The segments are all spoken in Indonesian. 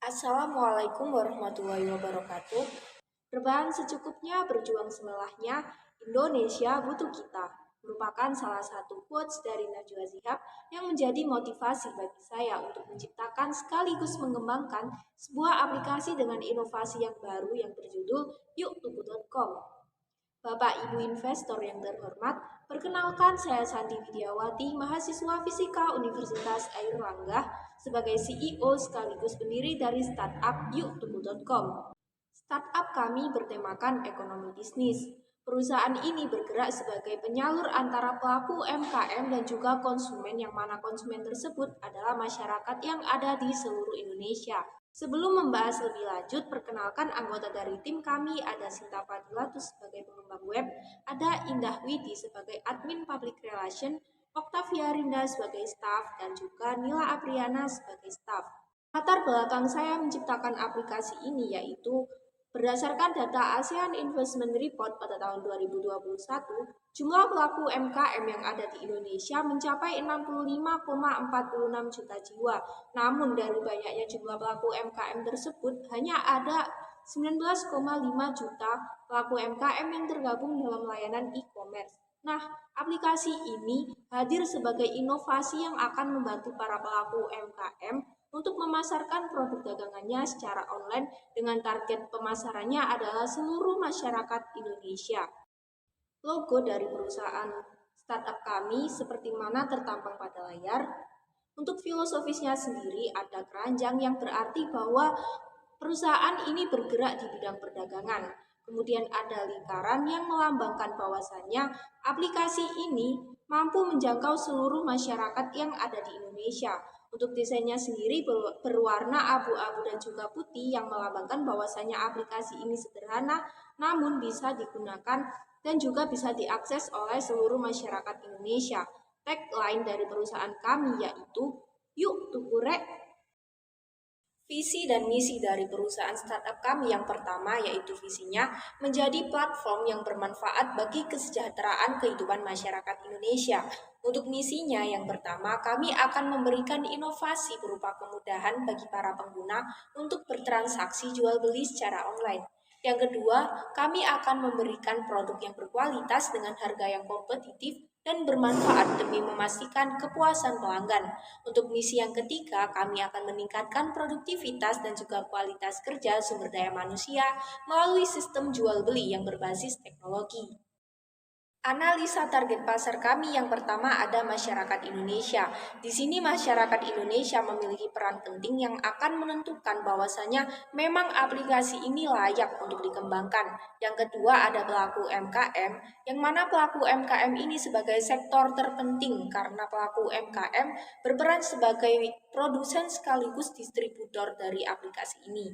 Assalamualaikum warahmatullahi wabarakatuh. Berbahan secukupnya, berjuang semelahnya, Indonesia butuh kita. Merupakan salah satu quotes dari Najwa Shihab yang menjadi motivasi bagi saya untuk menciptakan sekaligus mengembangkan sebuah aplikasi dengan inovasi yang baru yang berjudul yuktuku.com. Bapak Ibu investor yang terhormat, perkenalkan saya Santi Widiawati, mahasiswa Fisika Universitas Airlangga sebagai CEO sekaligus pendiri dari startup yuktuku.com. Startup kami bertemakan ekonomi bisnis. Perusahaan ini bergerak sebagai penyalur antara pelaku UMKM dan juga konsumen, yang mana konsumen tersebut adalah masyarakat yang ada di seluruh Indonesia. Sebelum membahas lebih lanjut, perkenalkan anggota dari tim kami. Ada Sinta Fadilatus sebagai pengembang web, ada Indah Widi sebagai admin public relation, Octavia Rinda sebagai staff, dan juga Nila Apriana sebagai staff. Latar belakang saya menciptakan aplikasi ini yaitu berdasarkan data ASEAN Investment Report pada tahun 2021, jumlah pelaku UMKM yang ada di Indonesia mencapai 65,46 juta jiwa. Namun dari banyaknya jumlah pelaku UMKM tersebut, hanya ada 19,5 juta pelaku UMKM yang tergabung dalam layanan e-commerce. Nah, aplikasi ini hadir sebagai inovasi yang akan membantu para pelaku UMKM untuk memasarkan produk dagangannya secara online dengan target pemasarannya adalah seluruh masyarakat Indonesia. Logo dari perusahaan startup kami seperti mana tertampang pada layar. Untuk filosofisnya sendiri ada keranjang yang berarti bahwa perusahaan ini bergerak di bidang perdagangan. Kemudian ada lingkaran yang melambangkan bahwasannya aplikasi ini mampu menjangkau seluruh masyarakat yang ada di Indonesia. Untuk desainnya sendiri berwarna abu-abu dan juga putih yang melambangkan bahwasannya aplikasi ini sederhana namun bisa digunakan dan juga bisa diakses oleh seluruh masyarakat Indonesia. Tagline dari perusahaan kami yaitu Yuk Tukure. Visi dan misi dari perusahaan startup kami yang pertama yaitu visinya menjadi platform yang bermanfaat bagi kesejahteraan kehidupan masyarakat Indonesia. Untuk misinya yang pertama, kami akan memberikan inovasi berupa kemudahan bagi para pengguna untuk bertransaksi jual beli secara online. Yang kedua, kami akan memberikan produk yang berkualitas dengan harga yang kompetitif dan bermanfaat demi memastikan kepuasan pelanggan. Untuk misi yang ketiga, kami akan meningkatkan produktivitas dan juga kualitas kerja sumber daya manusia melalui sistem jual beli yang berbasis teknologi. Analisa target pasar kami yang pertama ada masyarakat Indonesia. Di sini masyarakat Indonesia memiliki peran penting yang akan menentukan bahwasanya memang aplikasi ini layak untuk dikembangkan. Yang kedua ada pelaku UMKM, yang mana pelaku UMKM ini sebagai sektor terpenting karena pelaku UMKM berperan sebagai produsen sekaligus distributor dari aplikasi ini.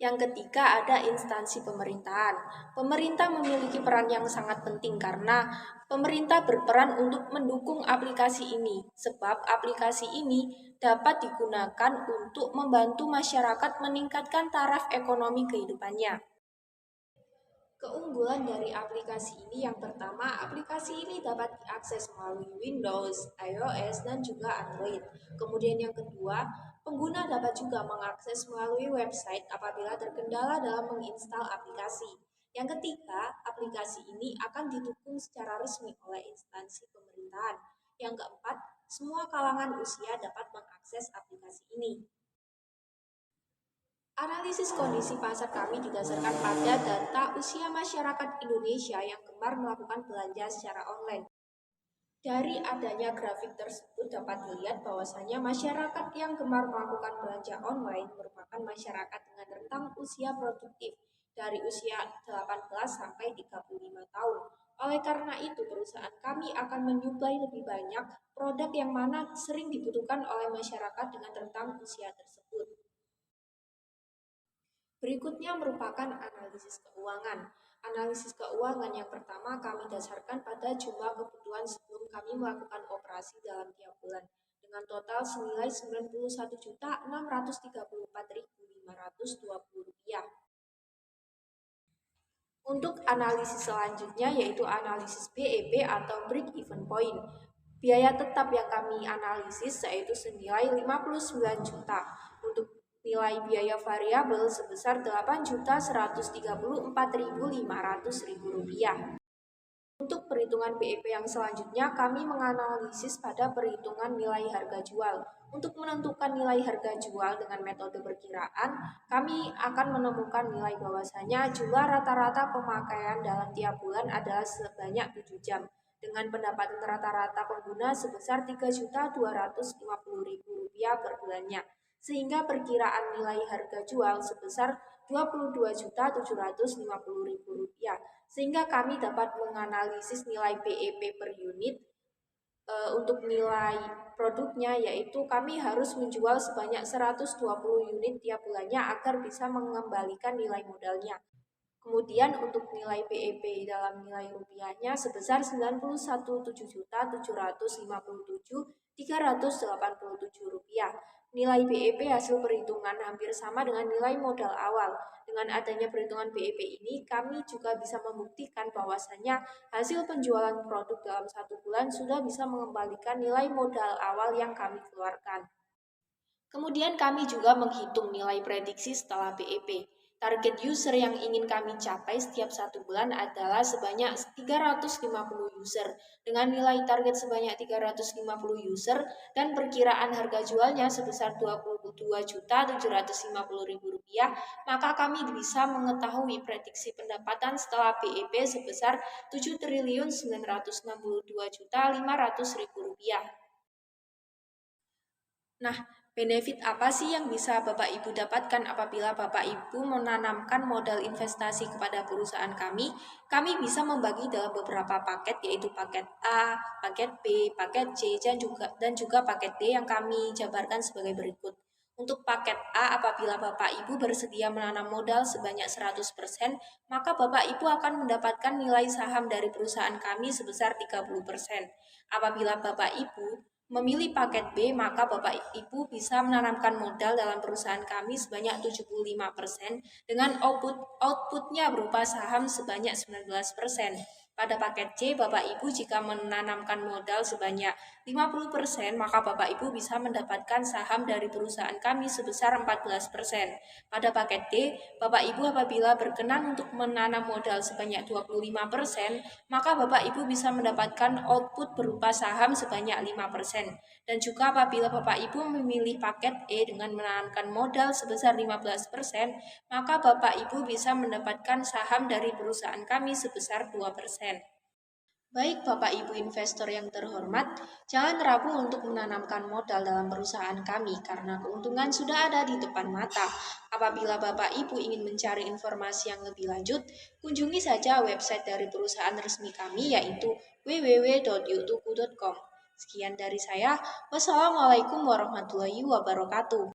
Yang ketiga ada instansi pemerintahan. Pemerintah memiliki peran yang sangat penting karena pemerintah berperan untuk mendukung aplikasi ini, sebab aplikasi ini dapat digunakan untuk membantu masyarakat meningkatkan taraf ekonomi kehidupannya. Keunggulan dari aplikasi ini yang pertama, aplikasi ini dapat diakses melalui Windows, iOS, dan juga Android. Kemudian yang kedua, pengguna dapat juga mengakses melalui website apabila terkendala dalam menginstal aplikasi. Yang ketiga, aplikasi ini akan didukung secara resmi oleh instansi pemerintahan. Yang keempat, semua kalangan usia dapat mengakses aplikasi ini. Analisis kondisi pasar kami didasarkan pada data usia masyarakat Indonesia yang gemar melakukan belanja secara online. Dari adanya grafik tersebut dapat dilihat bahwasanya masyarakat yang gemar melakukan belanja online merupakan masyarakat dengan rentang usia produktif dari usia 18 sampai 35 tahun. Oleh karena itu, perusahaan kami akan menyuplai lebih banyak produk yang mana sering dibutuhkan oleh masyarakat dengan rentang usia tersebut. Berikutnya merupakan analisis keuangan. Analisis keuangan yang pertama kami dasarkan pada jumlah kebutuhan sebelum kami melakukan operasi dalam tiap bulan dengan total senilai Rp91.634.520. Untuk analisis selanjutnya yaitu analisis BEP atau Break Even Point. Biaya tetap yang kami analisis yaitu senilai 59 juta. Untuk nilai biaya variabel sebesar Rp8.134.500.000. Untuk perhitungan BEP yang selanjutnya, kami menganalisis pada perhitungan nilai harga jual. Untuk menentukan nilai harga jual dengan metode perkiraan, kami akan menemukan nilai bahwasanya jumlah rata-rata pemakaian dalam tiap bulan adalah sebanyak 7 jam, dengan pendapatan rata-rata pengguna sebesar Rp3.250.000 per bulannya, sehingga perkiraan nilai harga jual sebesar Rp22.750.000. Sehingga kami dapat menganalisis nilai BEP per unit. Untuk nilai produknya, yaitu kami harus menjual sebanyak 120 unit tiap bulannya agar bisa mengembalikan nilai modalnya. Kemudian untuk nilai BEP dalam nilai rupiahnya sebesar Rp91.757.387. Nilai BEP hasil perhitungan hampir sama dengan nilai modal awal. Dengan adanya perhitungan BEP ini, kami juga bisa membuktikan bahwasannya hasil penjualan produk dalam 1 bulan sudah bisa mengembalikan nilai modal awal yang kami keluarkan. Kemudian kami juga menghitung nilai prediksi setelah BEP. Target user yang ingin kami capai setiap 1 bulan adalah sebanyak 350 user dengan nilai target sebanyak 350 user dan perkiraan harga jualnya sebesar Rp22.750.000, maka kami bisa mengetahui prediksi pendapatan setelah BEP sebesar Rp7.962.500.000. Nah, benefit apa sih yang bisa Bapak Ibu dapatkan apabila Bapak Ibu menanamkan modal investasi kepada perusahaan kami? Kami bisa membagi dalam beberapa paket, yaitu paket A, paket B, paket C, dan juga paket D yang kami jabarkan sebagai berikut. Untuk paket A, apabila Bapak Ibu bersedia menanam modal sebanyak 100%, maka Bapak Ibu akan mendapatkan nilai saham dari perusahaan kami sebesar 30%. Apabila Bapak Ibu memilih paket B, maka Bapak Ibu bisa menanamkan modal dalam perusahaan kami sebanyak 75% dengan outputnya berupa saham sebanyak 19%. Pada paket C, Bapak Ibu jika menanamkan modal sebanyak 50%, maka Bapak Ibu bisa mendapatkan saham dari perusahaan kami sebesar 14%. Pada paket D, Bapak Ibu apabila berkenan untuk menanam modal sebanyak 25%, maka Bapak Ibu bisa mendapatkan output berupa saham sebanyak 5%. Dan juga apabila Bapak Ibu memilih paket E dengan menanamkan modal sebesar 15%, maka Bapak Ibu bisa mendapatkan saham dari perusahaan kami sebesar 2%. Baik Bapak Ibu investor yang terhormat, jangan ragu untuk menanamkan modal dalam perusahaan kami karena keuntungan sudah ada di depan mata. Apabila Bapak Ibu ingin mencari informasi yang lebih lanjut, kunjungi saja website dari perusahaan resmi kami, yaitu www.youtuku.com. Sekian dari saya. Wassalamualaikum warahmatullahi wabarakatuh.